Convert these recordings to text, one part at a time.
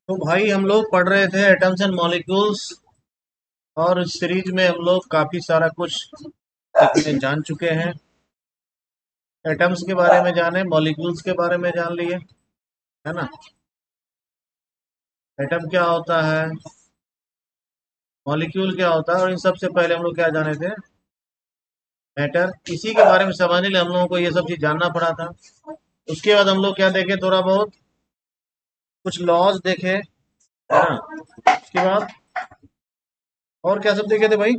तो भाई हम लोग पढ़ रहे थे एटम्स एंड मॉलिक्यूल्स। और इस सीरीज में हम लोग काफी सारा कुछ तकनीक जान चुके हैं। एटम्स के बारे में जाने, मॉलिक्यूल्स के बारे में जान लिए, है ना। एटम क्या होता है, मॉलिक्यूल क्या होता है, और इन सबसे पहले हम लोग क्या जाने थे, मैटर। इसी के बारे में समझने के लिए हम लोगों को ये सब चीज जानना पड़ा था। उसके बाद हम लोग क्या देखे, थोड़ा बहुत कुछ लॉज देखे, है ना। उसके बाद और क्या सब देखे थे भाई,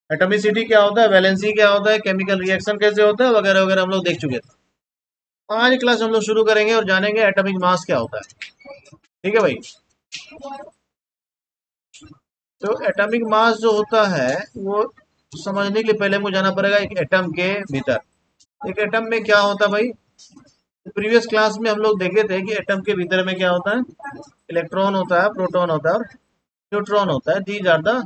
एटॉमिसिटी क्या होता है, वैलेंसी क्या होता है, केमिकल रिएक्शन कैसे होता है, वगैरह वगैरह हम लोग देख चुके थे। आज क्लास हम लोग शुरू करेंगे और जानेंगे एटॉमिक मास क्या होता है। ठीक है भाई। तो एटॉमिक मास जो होता है वो समझने के लिए पहले हमको जाना पड़ेगा एक एटम के भीतर। एक एटम में क्या होता है भाई, प्रीवियस क्लास में हम लोग देखे थे कि एटम के भीतर में क्या होता है, इलेक्ट्रॉन होता है, प्रोटॉन होता है और न्यूट्रॉन होता है। These are the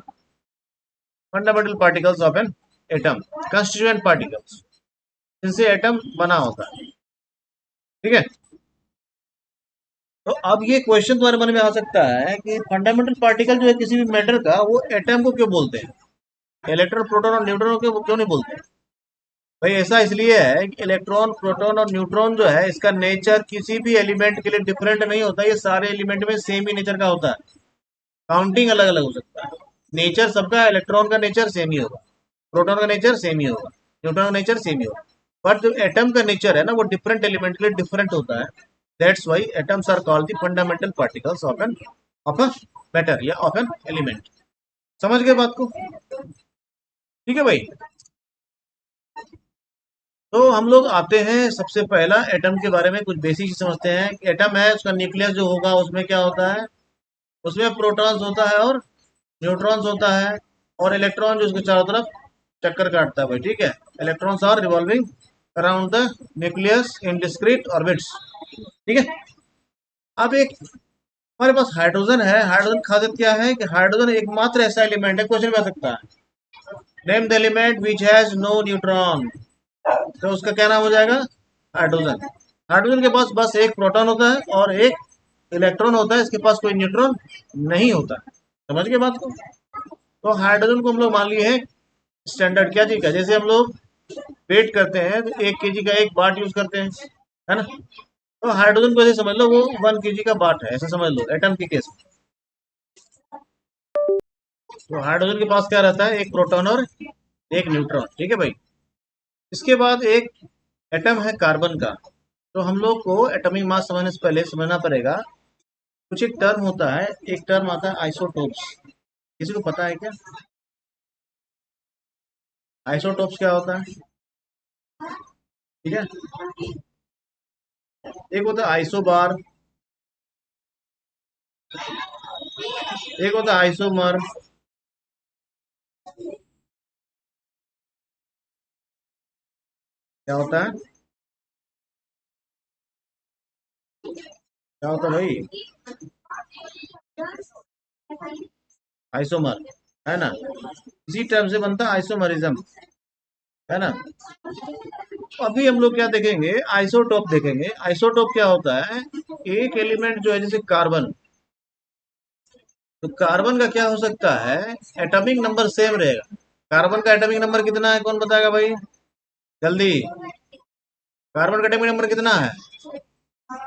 fundamental particles of an atom, constituent particles, जिनसे एटम बना होता है। ठीक है। तो अब ये क्वेश्चन तुम्हारे मन में आ सकता है कि फंडामेंटल पार्टिकल जो है किसी भी मैटर का, वो एटम को क्यों बोलते हैं, इलेक्ट्रॉन प्रोटॉन और न्यूट्रॉन को क्यों नहीं बोलते हैं। भाई ऐसा इसलिए है कि इलेक्ट्रॉन प्रोटॉन और न्यूट्रॉन जो है, इसका नेचर किसी भी एलिमेंट के लिए डिफरेंट नहीं होता। ये सारे एलिमेंट में सेम ही नेचर का होता है, काउंटिंग अलग अलग हो सकता है। नेचर सबका, इलेक्ट्रॉन का नेचर सेम ही होगा, प्रोटॉन का नेचर सेम ही होगा, न्यूट्रॉन का नेचर सेम ही होगा। बट जो एटम का नेचर है ना, वो डिफरेंट एलिमेंट के लिए डिफरेंट होता है। That's why atoms are called the fundamental particles of a matter या ऑफ एन एलिमेंट। समझ गए बात को। ठीक है भाई। तो हम लोग आते हैं, सबसे पहला एटम के बारे में कुछ बेसिक समझते हैं। एटम है, उसका न्यूक्लियस जो होगा उसमें क्या होता है, उसमें प्रोटॉन्स होता है और न्यूट्रॉन्स होता है, और इलेक्ट्रॉन जो उसके चारों तरफ चक्कर काटता है भाई। ठीक है। Electrons are revolving around the nucleus in discrete orbits. ठीक है। अब एक हमारे पास हाइड्रोजन है। हाइड्रोजन का खासियत क्या है कि हाइड्रोजन एकमात्र ऐसा एलिमेंट है, क्वेश्चन में आ सकता है, name the element which has no neutron. तो उसका क्या नाम हो जाएगा, हाइड्रोजन। हाइड्रोजन के पास बस एक प्रोटॉन होता है और एक इलेक्ट्रॉन होता है, इसके पास कोई न्यूट्रॉन नहीं होता है। समझ गए बात को। तो हाइड्रोजन को हम लोग मान लिए हैं स्टैंडर्ड क्या चीज का, जैसे हम लोग वेट करते हैं तो 1 kg का एक बाट यूज करते हैं, है ना। तो हाइड्रोजन को ऐसे समझ लो, वो 1 kg का बाट है, ऐसा समझ लो एटम के केस में। तो हाइड्रोजन के पास क्या रहता है, एक प्रोटॉन और एक न्यूट्रॉन। ठीक है भाई। इसके बाद एक एटम है कार्बन का। तो हम लोग को एटॉमिक मास समझने से पहले समझना पड़ेगा, कुछ एक टर्म होता है, एक टर्म आता है आइसोटोप्स। किसी को पता है क्या, आइसोटोप्स क्या होता है। ठीक है। एक होता है आइसोबार, एक होता है आइसोमर। क्या होता है, क्या होता है भाई, आइसोमर, है ना। इसी टर्म से बनता है आइसोमरिज्म, है ना। अभी हम लोग क्या देखेंगे, आइसोटोप देखेंगे। आइसोटोप क्या होता है, एक एलिमेंट जो है जैसे कार्बन, तो कार्बन का क्या हो सकता है, एटॉमिक नंबर सेम रहेगा। कार्बन का एटॉमिक नंबर कितना है, कौन बताएगा भाई, जल्दी। कार्बन का एटॉमिक नंबर कितना है,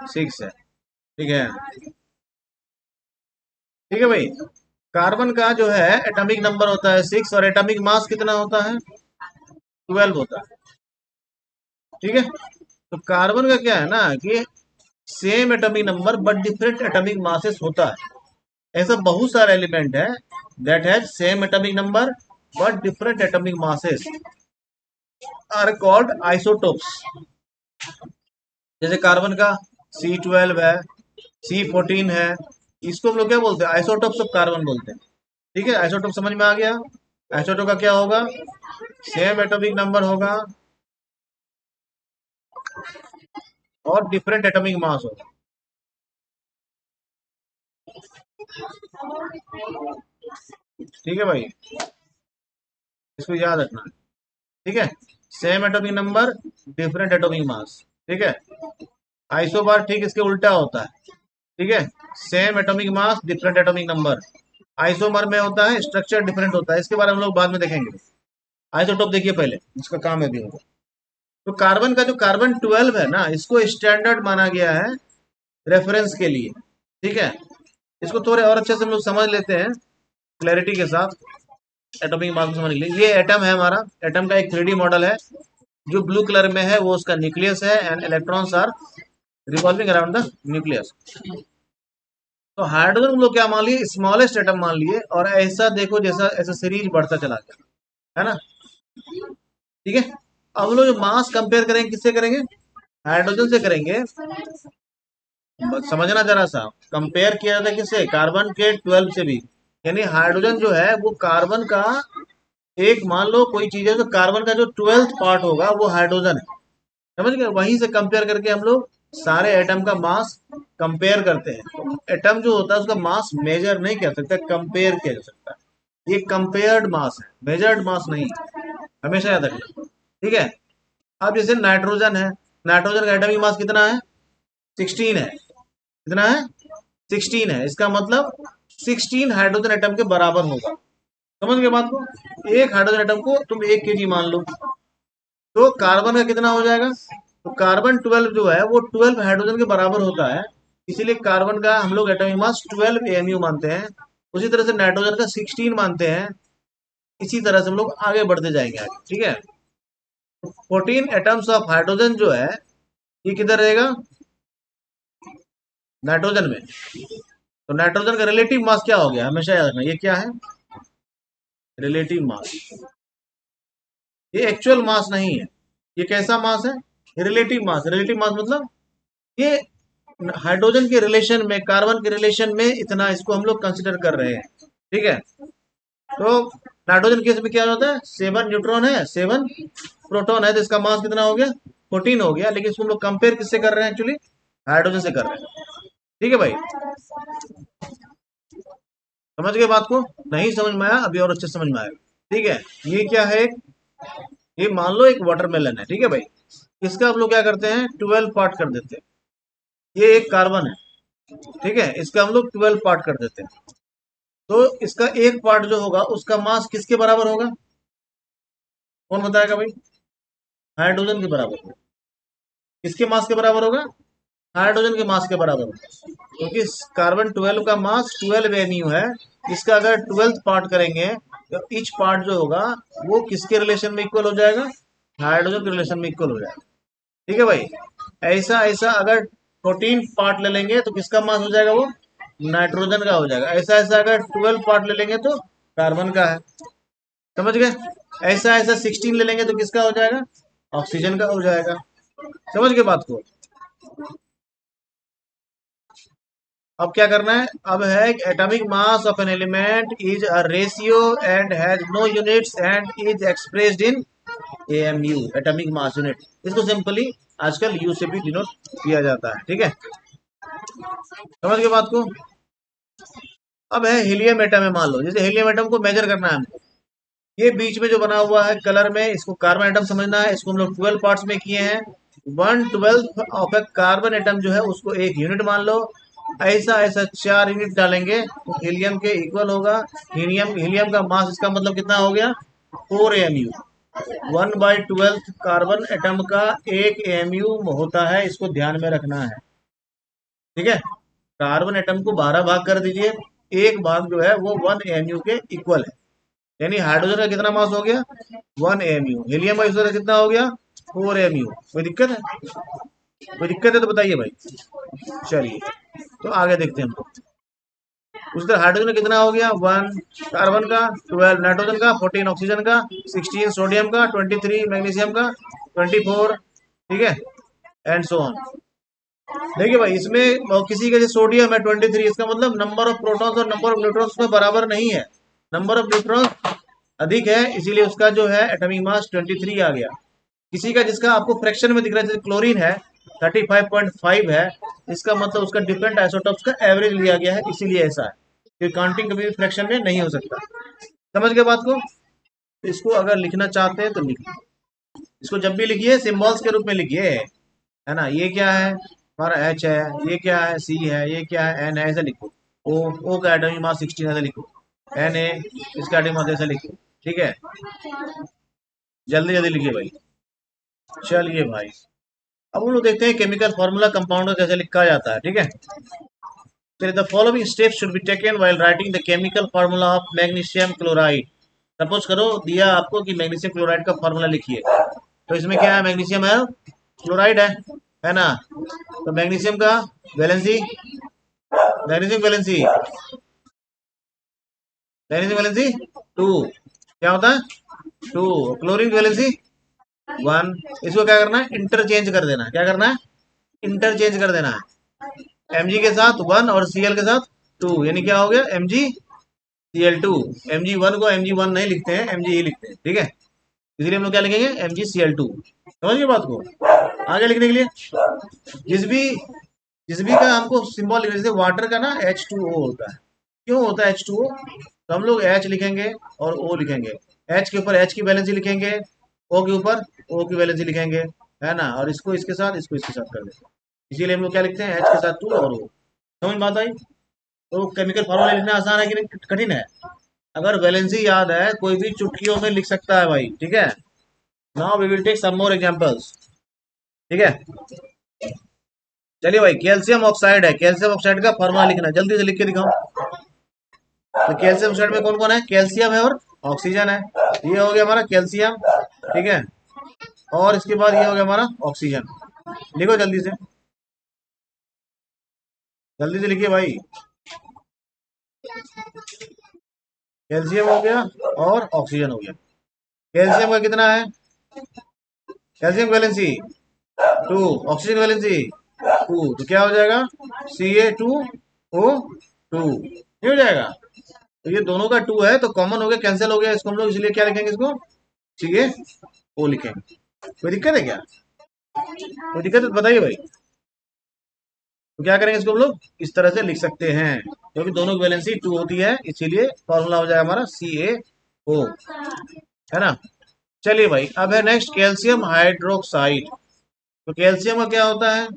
6 है। ठीक है। ठीक है भाई। कार्बन का जो है एटॉमिक नंबर होता है 6, और एटॉमिक मास कितना होता है, 12 होता है। ठीक है। तो कार्बन का क्या है ना कि same atomic number but different atomic masses होता है। ऐसा बहुत सारे एलिमेंट है that has same atomic number but different atomic masses, are called isotopes. जैसे कार्बन का C12 है, C14 है, इसको हम लोग क्या बोलते हैं, आइसोटोप्स ऑफ कार्बन बोलते हैं। ठीक है। आइसोटोप समझ में आ गया। आइसोटोप का क्या होगा, सेम एटॉमिक नंबर होगा और डिफरेंट एटॉमिक मास होगा। ठीक है भाई, इसको याद रखना। ठीक है। Same atomic number, different atomic mass. ठीक है। आइसोबार ठीक इसके उल्टा होता है। ठीक है, same atomic mass different atomic number. Isomer में होता है स्ट्रक्चर डिफरेंट होता है, इसके बारे में हम लोग बाद में देखेंगे। आइसोटोप देखिए पहले, इसका काम है अभी हमको। तो कार्बन का जो कार्बन 12 है ना, इसको स्टैंडर्ड माना गया है रेफरेंस के लिए। ठीक है, इसको थोड़े और अच्छे से हम लोग समझ लेते हैं क्लैरिटी के साथ, एटॉमिक मास को समझने के लिए। ये एटम है हमारा, एटम का एक 3D मॉडल है। जो ब्लू कलर में है वो उसका न्यूक्लियस है, and electrons are revolving around the nucleus. तो हाइड्रोजन हम लोग क्या मान लिए, स्मॉलेस्ट एटम मान लिए, और ऐसा देखो जैसा ऐसा सीरीज बढ़ता चला गया, है ना। ठीक है, अब हम लोग जो मास कंपेयर करेंगे किससे करेंगे, हाइड्रोजन से करेंगे। समझना जरा सा, कंपेयर किया जाता है किससे, कार्बन के 12 से भी। यानी हाइड्रोजन जो है वो कार्बन का एक, मान लो कोई चीज है तो कार्बन का जो 12th पार्ट होगा वो हाइड्रोजन है। समझ गए, वहीं से कंपेयर करके हम लोग सारे एटम का मास कंपेयर करते हैं। तो एटम जो होता है उसका मास मेजर नहीं कर सकता, कंपेयर किया जा सकता है। ये कंपेयर्ड मास है, मेजर्ड मास नहीं है, हमेशा याद रखना। ठीक है, अब जैसे नाइट्रोजन है, नाइट्रोजन का एटॉमिक मास कितना है, 16 है। कितना है, 16 है। इसका मतलब 16 हाइड्रोजन एटम के बराबर होगा। समझ गए बात को, एक हाइड्रोजन एटम को तुम 1 kg मान लो, तो कार्बन का कितना हो जाएगा, तो कार्बन 12 जो है वो 12 हाइड्रोजन के बराबर होता है। इसीलिए कार्बन का हम लोग एटॉमिक मास 12 AMU मानते हैं। उसी तरह से नाइट्रोजन का 16 मानते हैं। इसी तरह से हम लोग आगे बढ़ते जाएंगे आगे। ठीक है, 14 एटम्स ऑफ हाइड्रोजन जो है ये किधर रहेगा, नाइट्रोजन में। तो नाइट्रोजन का रिलेटिव मास क्या हो गया, हमेशा याद रखना, ये क्या है, रिलेटिव मास। ये एक्चुअल मास नहीं है, ये कैसा मास है, रिलेटिव मास। रिलेटिव मास मतलब ये हाइड्रोजन के रिलेशन में, कार्बन के रिलेशन में इतना इसको हम लोग कंसिडर कर रहे हैं। ठीक है, तो नाइट्रोजन केस में क्या होता है, 7 न्यूट्रॉन है, 7 प्रोटॉन है, तो इसका मास कितना हो गया, 14 हो गया। लेकिन इसको हम लोग कंपेयर किससे कर रहे हैं, एक्चुअली हाइड्रोजन से कर रहे हैं। ठीक है भाई, समझ गए बात को, नहीं समझ में आया अभी और अच्छे से समझ में आएगा। ठीक है, ये क्या है, ये मान लो एक वाटरमेलन है। ठीक है भाई, इसका हम लोग क्या करते हैं, 12 पार्ट कर देते हैं। ये एक कार्बन है, ठीक है, इसका हम लोग 12 पार्ट कर देते हैं। तो इसका एक पार्ट जो होगा उसका मास किसके बराबर होगा, कौन बताएगा भाई, हाइड्रोजन के बराबर होगा। किसके मास के बराबर होगा, हाइड्रोजन के मास के बराबर होगा, क्योंकि कार्बन 12 का मास 12 AMU है। इसका अगर 12th पार्ट करेंगे तो ईच पार्ट जो होगा वो किसके रिलेशन में इक्वल हो जाएगा, हाइड्रोजन के रिलेशन में इक्वल हो जाएगा। ठीक है भाई, ऐसा ऐसा अगर 14 पार्ट ले लेंगे तो किसका मास हो जाएगा, वो नाइट्रोजन का हो जाएगा। ऐसा ऐसा अगर 12 पार्ट ले लेंगे तो कार्बन का है। समझ गए, ऐसा ऐसा 16 ले लेंगे तो किसका हो जाएगा, ऑक्सीजन का हो जाएगा। समझ गए बात को। अब क्या करना है, अब है atomic mass of an element is a ratio and has no units and is expressed in AMU, atomic mass unit. इसको सिंपली आजकल यू से भी डिनोट किया जाता है। ठीक है, समझ गए बात को। अब है हीलियम एटम है, मान लो जैसे हीलियम एटम को मेजर करना है हमको। ये बीच में जो बना हुआ है कलर में, इसको कार्बन एटम समझना है। इसको हम लोग 12 पार्ट्स में किए हैं। 1/12 ऑफ ए कार्बन एटम जो है उसको एक यूनिट मान लो। ऐसा ऐसा 4 यूनिट डालेंगे तो हीलियम के इक्वल होगा। हीलियम हीलियम का मास, इसका मतलब कितना हो गया, 4 AMU। 1/12 कार्बन एटम का 1 AMU होता है, इसको ध्यान में रखना है। ठीक है, कार्बन एटम को 12 भाग कर दीजिए, एक भाग जो है वो 1 AMU के इक्वल है। यानी हाइड्रोजन का कितना मास हो गया, 1 AMU। हीलियम का इस तरह कितना हो गया, 4 AMU। कोई दिक्कत है, कोई दिक्कत है तो बताइए भाई। चलिए, तो आगे देखते हैं हम लोग। उस तरह हाइड्रोजन का कितना हो गया, 1 कार्बन का, 12 नाइट्रोजन का, 14 ऑक्सीजन का, 16 सोडियम का, 23 मैग्नीशियम का, 24, ठीक है, एंड सो ऑन। देखिए भाई, इसमें किसी का जो सोडियम है 23, इसका मतलब नंबर ऑफ प्रोटॉन्स और नंबर ऑफ न्यूट्रॉन्स में बराबर नहीं है। नंबर ऑफ न्यूट्रॉन्स अधिक है, इसीलिए उसका जो है एटॉमिक मास 23 आ गया। किसी का जिसका आपको फ्रैक्शन में दिख रहा है, जैसे क्लोरीन है 35.5 है, इसका मतलब उसका डिफरेंट आइसोटॉप्स का एवरेज लिया गया है, इसीलिए ऐसा है। कि काउंटिंग कभी भी फ्रैक्शन में नहीं हो सकता। समझ गए बात को। तो इसको अगर लिखना चाहते हैं तो लिखिए, इसको जब भी लिखिए सिंबल्स के रूप में लिखिए, है ना। ये क्या है, हमारा एच है, ये क्या है, सी है, ये क्या है, एन है, ऐसे लिखो। ओ का एटॉमिक मास 16 ऐसे लिखो। एन ए, इसका एटॉमिक मास ऐसे लिखो। ठीक है, जल्दी जल्दी लिखिए भाई। चलिए भाई, अब हम लोग देखते हैं केमिकल फॉर्मूला कंपाउंड का कैसे लिखा जाता है। ठीक है, चलिए, the following steps should be taken while writing the chemical formula of magnesium chloride. Suppose करो दिया आपको कि मैग्नीशियम क्लोराइड का फार्मूला लिखिए, तो इसमें क्या है, मैग्नीशियम है, क्लोराइड है ना। तो मैग्नीशियम का valency, magnesium valency, magnesium valency 2, क्या होता है 2। Chlorine valency 1। इसको क्या करना है, इंटरचेंज कर देना है। क्या करना है, इंटरचेंज कर देना है। Mg के साथ 1 और Cl के साथ 2, यानी क्या हो गया, MgCl2। Mg1 को Mg1 नहीं लिखते हैं, Mg ही लिखते हैं। ठीक है, इसलिए हम लोग क्या लिखेंगे, MgCl2। समझ गए बात को। आगे लिखने के लिए जिस भी जिस भी का हमको सिंबल लिखना, जैसे वाटर का ना H2O होता है। क्यों होता है H2O, तो हम लोग H लिखेंगे और O लिखेंगे। H के ऊपर H की वैलेंसी लिखेंगे, O के ऊपर O की वैलेंसी लिखेंगे, है ना। और इसको इसके साथ, इसको इसके साथ कर देते हैं। इसीलिए हम लोग क्या लिखते हैं, H के साथ 2 और O। समझ में बात आई। तो केमिकल फॉर्मूला लिखना आसान है कि नहीं, कठिन है। अगर वैलेंसी याद है, कोई भी चुटकियों में लिख सकता है भाई। ठीक है, now we will take some more examples. ठीक है, चलिए भाई, कैल्शियम ऑक्साइड है, कैल्शियम ऑक्साइड का फॉर्मूला लिखना, जल्दी से लिख के दिखाओ। तो कैल्शियम ऑक्साइड में कौन कौन है, कैल्शियम है और ऑक्सीजन है। ये हो गया हमारा कैल्शियम। ठीक है, और इसके बाद ये हो गया हमारा ऑक्सीजन। लिखो जल्दी से, जल्दी से लिखिए भाई। कैल्शियम हो गया और ऑक्सीजन हो गया। कैल्शियम का कितना है, कैल्शियम वैलेंसी 2, ऑक्सीजन वैलेंसी 2, तो क्या हो जाएगा, Ca2O2, ये हो जाएगा। तो ये दोनों का 2 है तो कॉमन हो गया, कैंसिल हो गया, इसको हम लोग इसलिए क्या लिखेंगे, इसको Ca O लिखेंगे। कोई दिक्कत है क्या, कोई दिक्कत है तो बताइए भाई। तो क्या करेंगे, इसको हम लोग इस तरह से लिख सकते हैं, क्योंकि दोनों की वैलेंसी 2 होती है, इसीलिए फॉर्मूला हो जाएगा हमारा CaO, है ना। चलिए भाई, अब है नेक्स्ट कैल्शियम हाइड्रोक्साइड। तो कैल्शियम का क्या होता है,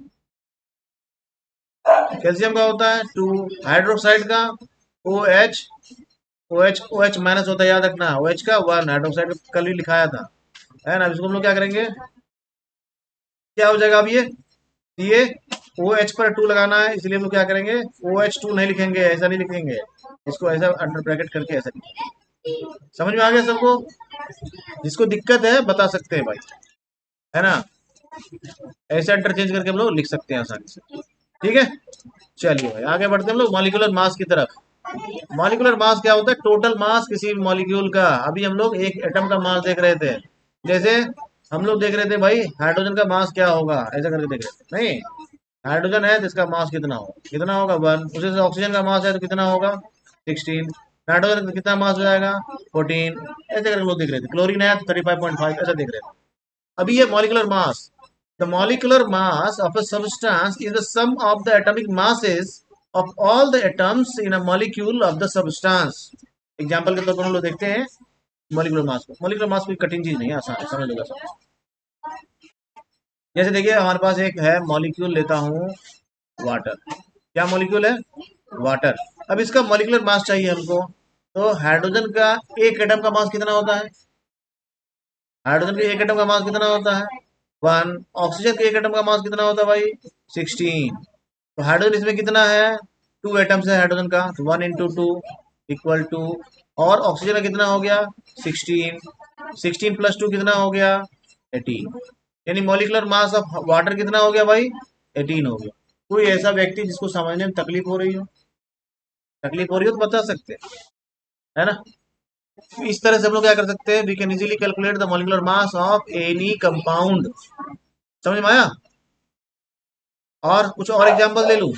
कैल्शियम का होता है 2, हाइड्रोक्साइड का OH, OH माइनस होता है, याद रखना। OH का 1, हाइड्रोक्साइड कल ही लिखाया था, है ना। इसको हम लोग क्या करेंगे, क्या हो जाएगा अब ये CaOH पर 2 लगाना है, इसलिए हम लोग क्या करेंगे, OH2 नहीं लिखेंगे, ऐसा नहीं लिखेंगे, इसको ऐसा अंडर ब्रैकेट करके ऐसा लिखेंगे। समझ में आ गया सबको, जिसको दिक्कत है बता सकते हैं भाई, है ना। ऐसे इंटरचेंज करके हम लोग लिख सकते हैं आसानी से। ठीक है, चलिए भाई आगे बढ़ते हैं हम लोग मॉलिक्यूलर मास की तरफ। मॉलिक्यूलर मास क्या होता है, टोटल मास किसी भी मॉलिक्यूल का। अभी हम लोग एक एटम का मास देख रहे थे, जैसे हम लोग देख रहे थे भाई हाइड्रोजन का मास क्या होगा, ऐसा करके देख रहे थे। नहीं, हाइड्रोजन है तो इसका मास कितना होगा, कितना होगा 1। उसी से ऑक्सीजन का मास है तो कितना होगा 16। नाइट्रोजन का कितना मास हो जाएगा 14। ऐसे करके लोग देख रहे थे। क्लोरीन है तो 35.5, ऐसा देख रहे थे। अभी ये molecular mass, the molecular mass of a substance is the sum of the atomic masses of all the atoms in a molecule of the substance। Example के तौर पर हम लोग देखते हैं मॉलिक्यूलर मास को। मॉलिक्यूलर मास कोई कठिन चीज नहीं है, आसान है, समझ लो सब। जैसे देखिए हमारे पास एक है मॉलिक्यूल, लेता हूँ वाटर। क्या मॉलिक्यूल है, वाटर। अब इसका मॉलिक्यूलर मास चाहिए हमको। तो हाइड्रोजन का एक एटम का मास कितना होता है, हाइड्रोजन के एक एटम का मास कितना होता है 1। ऑक्सीजन के एक एटम का मास कितना होता है भाई 16। तो हाइड्रोजन इसमें कितना है, 2 एटम्स है हाइड्रोजन का, तो 1 × 2 इक्वल टू, और ऑक्सीजन का कितना हो गया 16, 16 + 2 कितना हो गया 18। यानी मॉलिक्यूलर मास ऑफ वाटर कितना हो गया भाई 18 हो गया। कोई ऐसा व्यक्ति जिसको समझने में तकलीफ हो रही हो, तकलीफ हो रही हो तो बता सकते हैं, है ना। इस तरह से हम लोग क्या कर सकते हैं, we can easily calculate the molecular mass of any compound. समझ में आया। और कुछ और एग्जांपल ले लूं,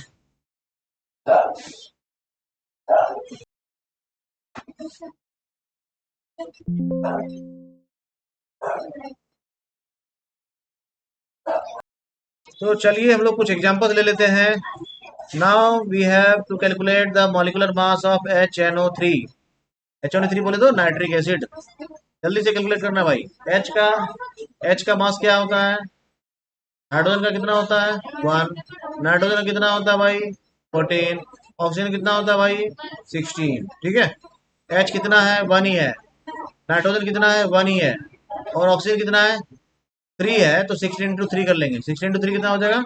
तो चलिए हम लोग कुछ एग्जांपल्स ले लेते हैं। Now we have to calculate the molecular mass of HNO3। HNO3 बोले तो नाइट्रिक एसिड। जल्दी से कैलकुलेट करना भाई। H का मास क्या होता है, हाइड्रोजन का कितना होता है 1, नाइट्रोजन का कितना होता है भाई 14, ऑक्सीजन कितना होता है भाई 16, ठीक है। एच कितना है 1 ही है, नाइट्रोजन कितना है 1 ही है, और ऑक्सीजन कितना है 3 है, तो 16 × 3 कर लेंगे, 16 × 3 कितना हो जाएगा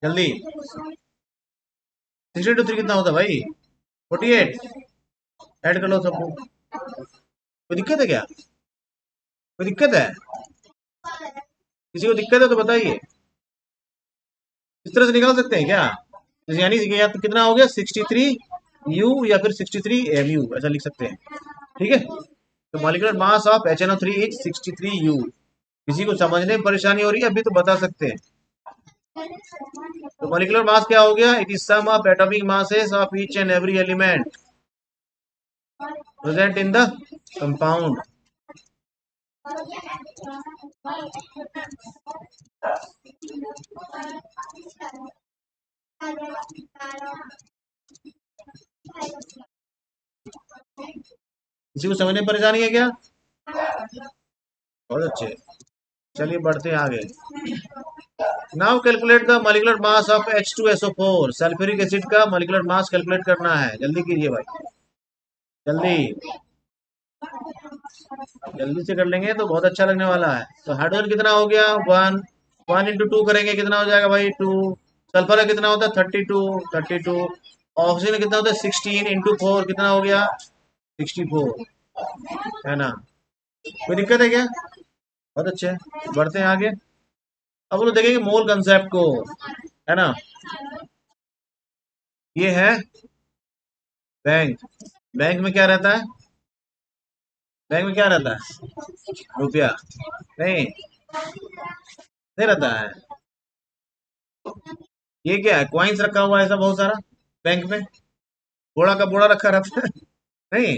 जल्दी, 16 × 3 कितना होता है भाई 48, ऐड कर लो सबको। कोई दिक्कत है क्या, कोई दिक्कत है, किसी को दिक्कत है तो बताइए, इस तरह से निकाल सकते हैं क्या, तो यानी कि या तो कितना हो गया 63 U या फिर 63 MU ऐसा लिख सकते हैं, ठीक है। तो molecular mass of HNO3 is 63 U। किसी को समझने में परेशानी हो रही है अभी तो बता सकते हैं। तो मॉलिक्यूलर मास क्या हो गया, it is sum of atomic masses of each and every element present in the compound. किसी को समझने में परेशानी है क्या, बहुत अच्छे, चलिए बढ़ते हैं आगे। Now calculate the molecular mass of H2SO4, sulphuric acid का मॉलिक्यूलर मास कैलकुलेट करना है, जल्दी कीजिए भाई, जल्दी जल्दी से कर लेंगे तो बहुत अच्छा लगने वाला है। तो हाइड्रोजन कितना हो गया 1, 1 × 2 करेंगे कितना हो जाएगा भाई 2, सल्फर का कितना होता है 32, ऑक्सीजन कितना होता है 16 × 4 कितना हो गया 64, है ना, कोई दिक्कत है क्या, बहुत अच्छे, बढ़ते हैं आगे। अब लोग देखेंगे मोल कंसेप्ट को, है ना। ये है बैंक, बैंक में क्या रहता है, बैंक में क्या रहता है रुपया, नहीं नहीं रहता है, ये क्या है क्वाइंस रखा हुआ है ऐसा बहुत सारा बैंक में, बोड़ा का बोड़ा रखा रहता है नहीं,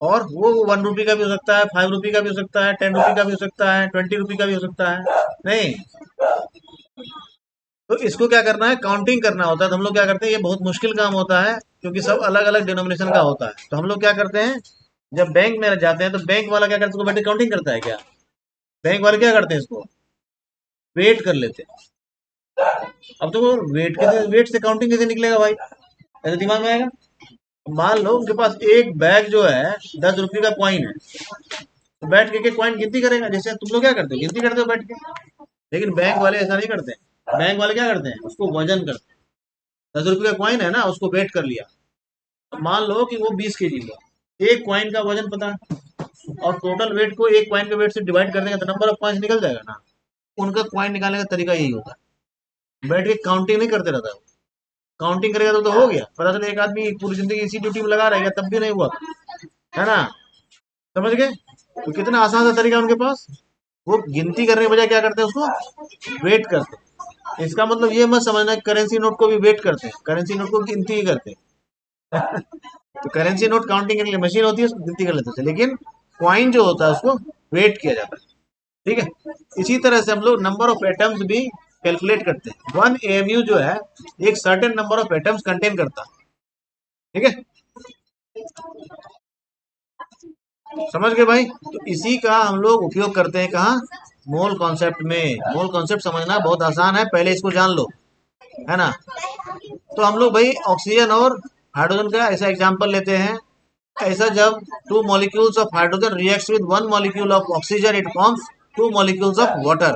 और वो 1 रुपये का भी हो सकता है, 5 रुपये का भी हो सकता है, 10 रुपये का भी हो सकता है, 20 रुपये का भी हो सकता है, नहीं। तो इसको क्या करना है काउंटिंग करना होता है, तो हम लोग क्या करते हैं, ये बहुत मुश्किल काम होता है क्योंकि सब अलग अलग डिनोमिनेशन का होता है। तो हम लोग क्या करते हैं जब बैंक में जाते हैं तो बैंक वाला क्या करता है, इसको बैठे काउंटिंग करता है क्या, बैंक वाले क्या करते हैं इसको वेट कर लेते हैं। अब तो वो वेट से काउंटिंग कैसे निकलेगा भाई, ऐसे दिमाग में आएगा। मान लो उनके पास एक बैग जो है 10 रुपये का कॉइन है, तो बैठ के कॉइन गिनती करेगा, जैसे तुम लोग क्या करते हो गिनती करते हो बैठ के, लेकिन बैंक वाले ऐसा नहीं करते हैं। बैंक वाले क्या करते हैं उसको वजन करते हैं, 10 रुपये का कॉइन है ना उसको वेट कर लिया, तो मान लो कि वो 20 kg का, एक कॉइन का वजन पता है, और टोटल वेट को एक कॉइन के वेट से डिवाइड कर देंगे तो नंबर ऑफ कॉइन्स निकल जाएगा ना। उनका कॉइन निकालने का तरीका यही होता है, बैठ के काउंटिंग नहीं करते रहता, काउंटिंग करेगा तो हो गया, पता चले एक आदमी पूरी जिंदगी इसी ड्यूटी में लगा रहेगा तब भी नहीं हुआ, है ना, समझ गए। तो कितना आसान सा तरीका है उनके पास, वो गिनती करने के बजाय क्या करते हैं उसको वेट करते हैं। इसका मतलब ये मत समझना करेंसी नोट को भी वेट करते हैं, करेंसी नोट को गिनती ही करते हैं तो करेंसी नोट काउंटिंग करने की मशीन होती है उसको गिनती कर लेते हैं, लेकिन क्वाइन जो होता है उसको वेट किया जाता है, ठीक है। इसी तरह से हम लोग नंबर ऑफ एटम्स भी कैलकुलेट करते हैं। 1 AMU जो है एक certain number of atoms contain करता है, ठीक है, समझ गए भाई। तो इसी का हम लोग उपयोग करते हैं कहाँ, मोल कॉन्सेप्ट में। मोल कॉन्सेप्ट समझना बहुत आसान है, पहले इसको जान लो, है ना। तो हम लोग भाई ऑक्सीजन और हाइड्रोजन का ऐसा एग्जांपल लेते हैं, ऐसा जब two molecules of hydrogen reacts with 1 molecule of oxygen it forms 2 molecules of water.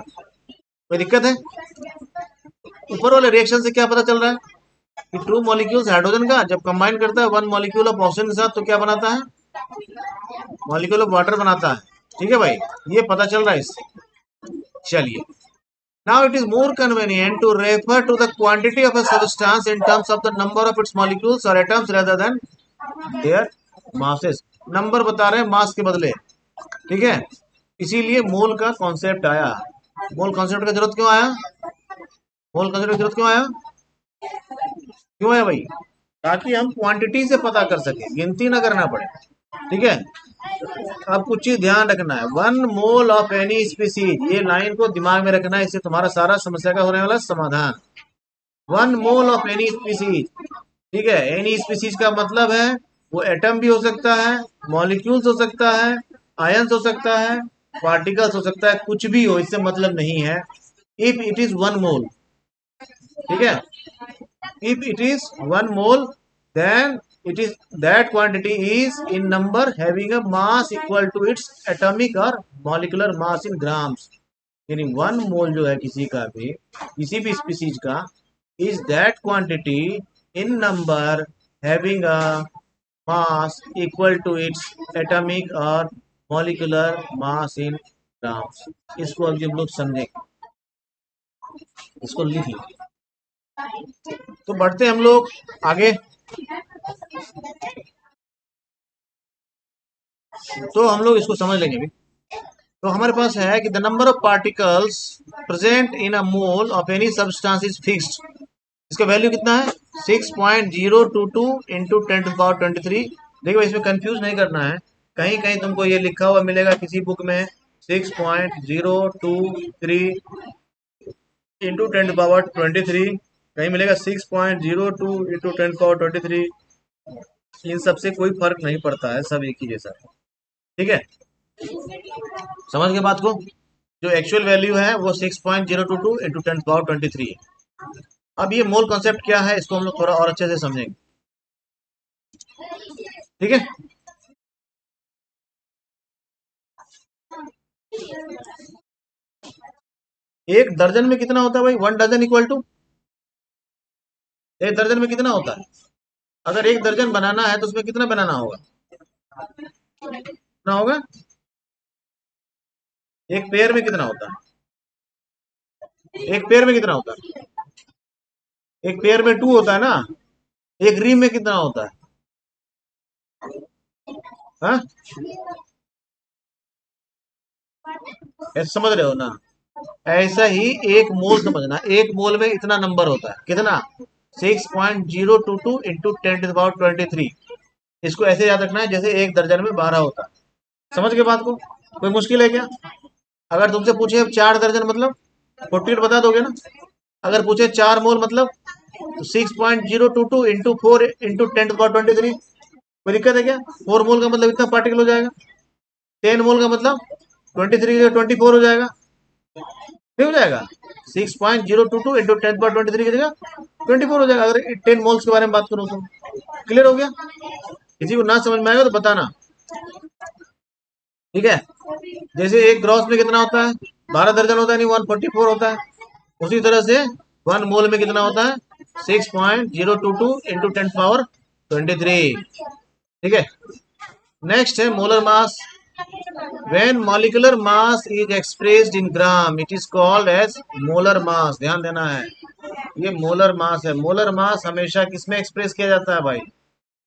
कोई दिक्कत है, ऊपर वाले रिएक्शन से क्या पता चल रहा है कि 2 मॉलिक्यूल्स हाइड्रोजन का जब कंबाइन करता है 1 मॉलिक्यूल ऑफ ऑक्सीजन के साथ तो क्या बनाता है, मॉलिक्यूल ऑफ वाटर बनाता है, ठीक है भाई, ये पता चल रहा है इससे। चलिए, now it is more convenient to refer to the quantity of a substance in terms of the number of its molecules or atoms rather than their masses। Number बता रहे हैं मास के बदले, ठीक है, इसीलिए मोल का कॉन्सेप्ट आया। मोल कॉन्सेप्ट का जरूरत क्यों आया, मोल कॉन्सेप्ट की जरूरत क्यों आया, क्यों आया भाई, ताकि हम क्वांटिटी से पता कर सके, गिनती ना करना पड़े, ठीक है। अब कुछ चीज ध्यान रखना है, 1 मोल ऑफ एनी स्पीसीज, ये लाइन को दिमाग में रखना है, इससे तुम्हारा सारा समस्या का होने वाला समाधान। 1 मोल ऑफ एनी स्पीसीज, ठीक है, एनी स्पीसीज का मतलब है वो एटम भी हो सकता है, मॉलिक्यूल्स हो सकता है, आयंस हो सकता है, पार्टिकल्स हो सकता है, कुछ भी हो इससे मतलब नहीं है। इफ इट इज 1 मोल, ठीक है, if it is 1 mole, then it is that quantity is in number having a mass equal to its atomic or molecular mass in grams. यानी 1 मोल जो है किसी का भी, किसी भी स्पीसीज का, is that quantity in number having a mass equal to its atomic or molecular mass in grams. इसको अभी हम लोग समझेंगे, इसको लिख लीजिए। तो बढ़ते हम लोग आगे। तो हम लोग इसको समझ लेंगे भी। तो हमारे पास है कि the number of particles present in a mole of any substance is fixed. इसका वैल्यू कितना है? 6.022 इंटू 10⁻23। देखो इसमें कंफ्यूज नहीं करना है, कहीं कहीं तुमको ये लिखा हुआ मिलेगा किसी बुक में 6.023 इंटू 10⁻23, कहीं मिलेगा 6.02 इंटू 10⁻23। इन सबसे कोई फर्क नहीं पड़ता है, सब एक ही जैसा है, ठीक है। समझ गए बात को? जो एक्चुअल वैल्यू है वो 6.022 इंटू 10⁻23 है। अब ये मोल कॉन्सेप्ट क्या है, इसको हम लोग थोड़ा और अच्छे से समझेंगे, ठीक है। एक दर्जन में कितना होता है भाई? 1 डजन इक्वल टू, एक दर्जन में कितना होता है? अगर एक दर्जन बनाना है तो उसमें कितना बनाना होगा? कितना होगा? एक पेयर में कितना होता है? एक पेयर में कितना होता है? एक पेयर में 2 होता है ना। एक रिंग में कितना होता है? हाँ, ऐसे समझ रहे हो ना? ऐसा ही एक मोल समझना, एक मोल में इतना नंबर होता है, कितना? 6.022 इंटू 10⁻23। इसको ऐसे याद रखना है जैसे एक दर्जन में 12 होता है। समझ गए बात को? कोई मुश्किल है क्या? अगर तुमसे पूछे 4 दर्जन मतलब 48 बता दोगे ना। अगर पूछे 4 मोल मतलब 6.022 इंटू 4 इंटू 10⁻23, कोई दिक्कत है क्या? 4 मोल का मतलब इतना पार्टिकल हो जाएगा। 10 मोल का मतलब 23 24 हो जाएगा, नहीं हो जाएगा? 6.022 इंटू 10⁻23 की जगह 24 हो जाएगा, अगर 10 मोल्स के बारे में बात करूं तो। क्लियर हो गया? किसी को ना समझ में आएगा तो बताना, ठीक है। जैसे एक ग्रॉस में कितना होता है? 12 दर्जन होता है, नहीं 144 होता है। उसी तरह से 1 मोल में कितना होता है? 6.022 इंटू 10⁻23, ठीक है। नेक्स्ट है molar mass. When molecular mass is expressed in gram, it is called as molar mass। ध्यान देना है, ये मोलर मास है। मोलर मास हमेशा किसमें एक्सप्रेस किया जाता है भाई?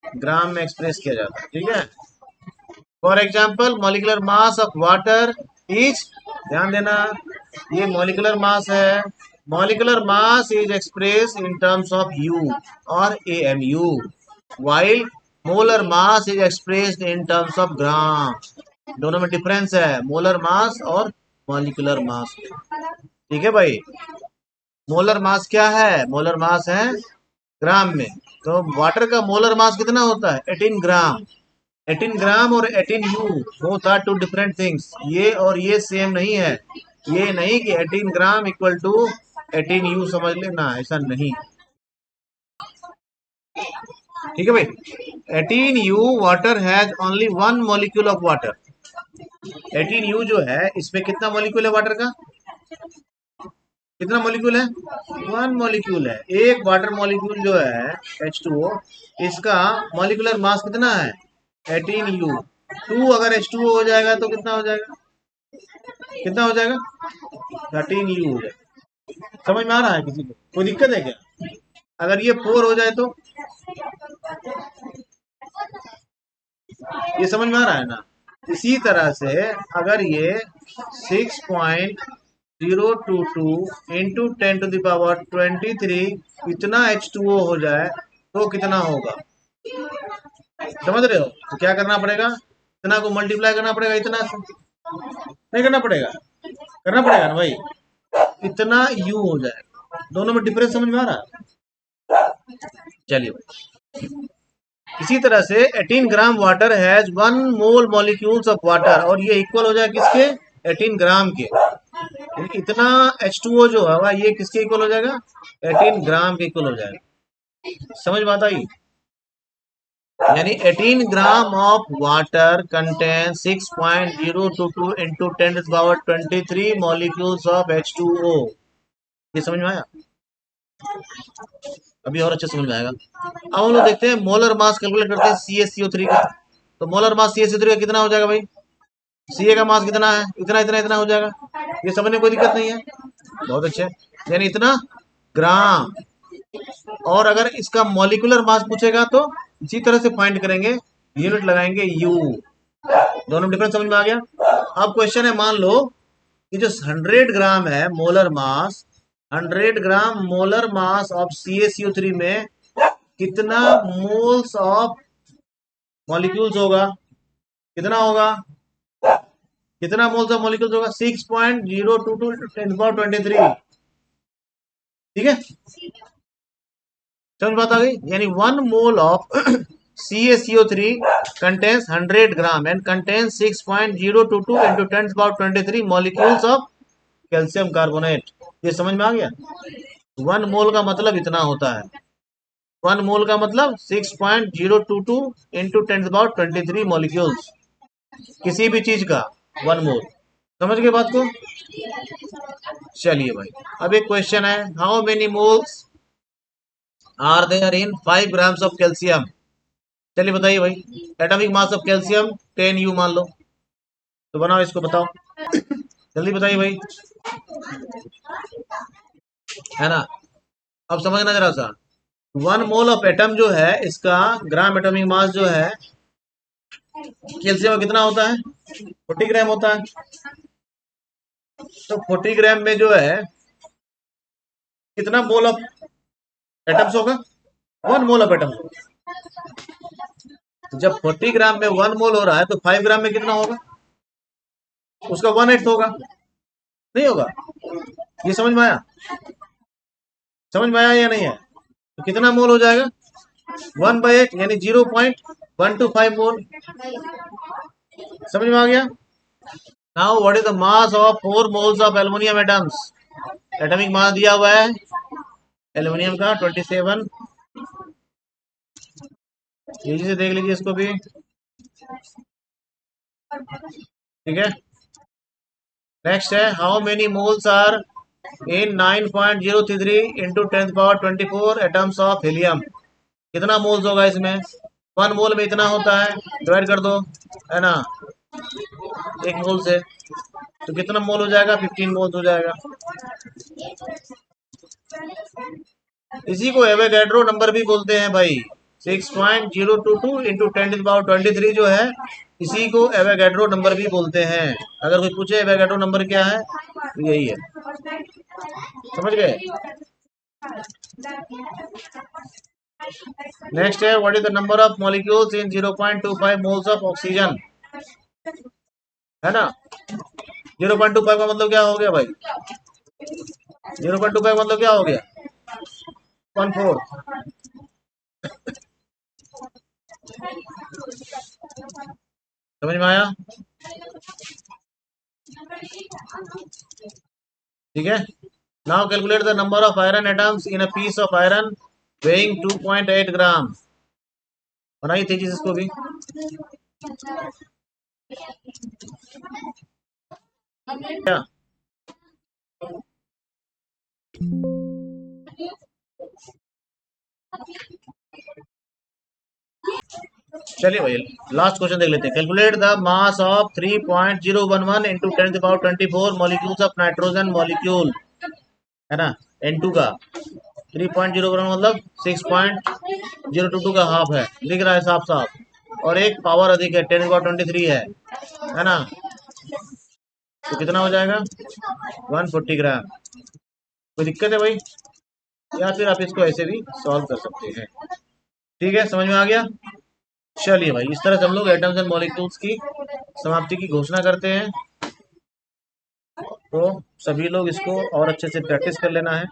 ग्राम में एक्सप्रेस किया जाता है, ठीक है। For example molecular mass of water is, ध्यान देना, ये मॉलिकुलर मास है। Molecular mass is express in terms of u और AMU, while molar mass is expressed in terms of gram. दोनों में डिफरेंस है, मोलर मास और मॉलिकुलर मास में, ठीक है भाई। मोलर मास क्या है? मोलर मास है ग्राम में। तो वाटर का मोलर मास कितना होता है? 18 ग्राम। 18 ग्राम और 18 u, both are two different things. ये और ये सेम नहीं है। ये नहीं कि 18 ग्राम इक्वल टू 18 यू समझ लेना, ऐसा नहीं, ठीक है भाई। 18 you water has only 1 molecule of water. 18 you जो है इसमें कितना मॉलिक्यूल है वाटर का? कितना मॉलिक्यूल है? 1 मॉलिक्यूल है। एक वाटर मॉलिक्यूल जो है H2O, इसका मॉलिक्यूलर मास कितना है? 18 यू। 2 अगर H2O हो जाएगा तो कितना हो जाएगा? कितना हो जाएगा? 13 यू हो जाएगा। समझ में आ रहा है किसी को? कोई दिक्कत है क्या? अगर ये 4 हो जाए तो ये समझ में आ रहा है ना? इसी तरह से अगर ये 6.022 इंटू 10⁻23 इतना H2O हो जाए तो कितना होगा? समझ रहे हो? तो क्या करना पड़ेगा? इतना को मल्टीप्लाई करना पड़ेगा इतना से, नहीं करना पड़ेगा? करना पड़ेगा ना भाई। इतना यू हो जाएगा। दोनों में डिफरेंस समझ में आ रहा है? चलिए, इसी तरह से 18 gram water has 1 mole molecules of water, और ये इक्वल हो जाए किसके? 18 ग्राम के। इतना H2O जो होगा ये किसके इक्वल हो जाएगा? 18 ग्राम के इक्वल हो जाएगा। समझ बात आई? यानी 18 gram of water contain 6.022 into 10 to the power 23 molecules of H2O। ये समझ में आया? अभी और अच्छे समझ में आएगा। अब हम लोग देखते हैं मोलर मास कैलकुलेट करते हैं CaCO3 का। तो मोलर मास CaCO3 का कितना हो जाएगा भाई? Ca का मास कितना है? इतना इतना इतना हो जाएगा। ये समझने में कोई दिक्कत नहीं है। बहुत अच्छे। यानी इतना ग्राम। और अगर इसका मॉलिक्यूलर मास पूछेगा तो इसी तरह से फाइंड करेंगे, यूनिट लगाएंगे U। दोनों डिफरेंस समझ में आ गया? अब क्वेश्चन है, मान लो कि जो 100 ग्राम है molar mass, 100 gram molar mass of CaCO3 में कितना मोल्स ऑफ मॉलिक्यूल्स होगा? कितना होगा? कितना मोल्स ऑफ मॉलिक्यूल्स होगा? 6.022 10 to the power 23। ठीक है, समझ बात आ गई? यानी 1 mole of CaCO3 contains 100 gram and contains 6.022 into 10 to the power 23 molecules of calcium carbonate. ये समझ में आ गया? 1 मोल का मतलब इतना होता है। 1 मोल का मतलब 6.022 into 10 to the power 23 molecules, किसी भी चीज का 1 मोल। समझ गए बात को? चलिए भाई, अब एक क्वेश्चन है, how many moles are there in 5 grams of calcium. चलिए बताइए भाई, atomic mass of calcium 10U मान लो, तो बनाओ इसको, बताओ जल्दी बताइए भाई, है ना? अब समझना जरा सा, 1 मोल ऑफ एटम जो है इसका ग्राम एटॉमिक मास जो है कैल्शियम का कितना होता है? 40 ग्राम होता है। तो 40 ग्राम में जो है कितना मोल ऑफ एटम्स होगा? 1 मोल ऑफ एटम। जब 40 ग्राम में 1 मोल हो रहा है तो 5 ग्राम में कितना होगा? उसका 1/8 होगा, नहीं होगा? ये समझ में आया? समझ में आया या नहीं है? तो कितना मोल हो जाएगा? 1/8 यानी 0.125 मोल। समझ में आ गया? Now what is the mass of 4 moles of aluminium atoms? Atomic mass दिया हुआ है एल्युमिनियम का 27। तेजी से देख लीजिए इसको भी, ठीक है। नेक्स्ट है, how many moles are in 9.033 into 10 to the power 24 atoms of helium. कितना मोल्स होगा इसमें? 1 मोल में इतना होता है, डिवाइड कर दो, है ना, 1 मोल से, तो कितना मोल हो जाएगा? 15 मोल हो जाएगा। इसी को एवोगैड्रो नंबर भी बोलते हैं भाई। 6.022 इंटू 10 to the power 23 जो है, इसी को एवोगैड्रो नंबर भी बोलते हैं। अगर कोई पूछे एवोगैड्रो नंबर क्या है, तो यही है। समझ गए? नेक्स्ट है, what is the number of molecules in 0.25 moles of oxygen, है ना? 0.25 का मतलब क्या हो गया भाई? 0.25 का मतलब क्या हो गया? 1/4। समझ में आया? ठीक है। Now calculate the number of iron atoms in a piece of iron weighing 2.8 gram. बनाइए तेजी से इसको भी। क्या? चलिए भाई, लास्ट क्वेश्चन देख लेते हैं। Calculate the mass of 3.011 into 10 to the power 24 molecules of nitrogen molecule, है ना, N2 का। 3.011 मतलब 6.022 का हाफ है, दिख रहा है साफ साफ, और एक पावर अधिक है 10 to the power 23 है ना? तो कितना हो जाएगा? 140 ग्राम। कोई दिक्कत है भाई? या फिर आप इसको ऐसे भी सॉल्व कर सकते हैं। ठीक है, समझ में आ गया? चलिए भाई, इस तरह से हम लोग एटम्स एंड मॉलिक्यूल्स की समाप्ति की घोषणा करते हैं। तो सभी लोग इसको और अच्छे से प्रैक्टिस कर लेना है।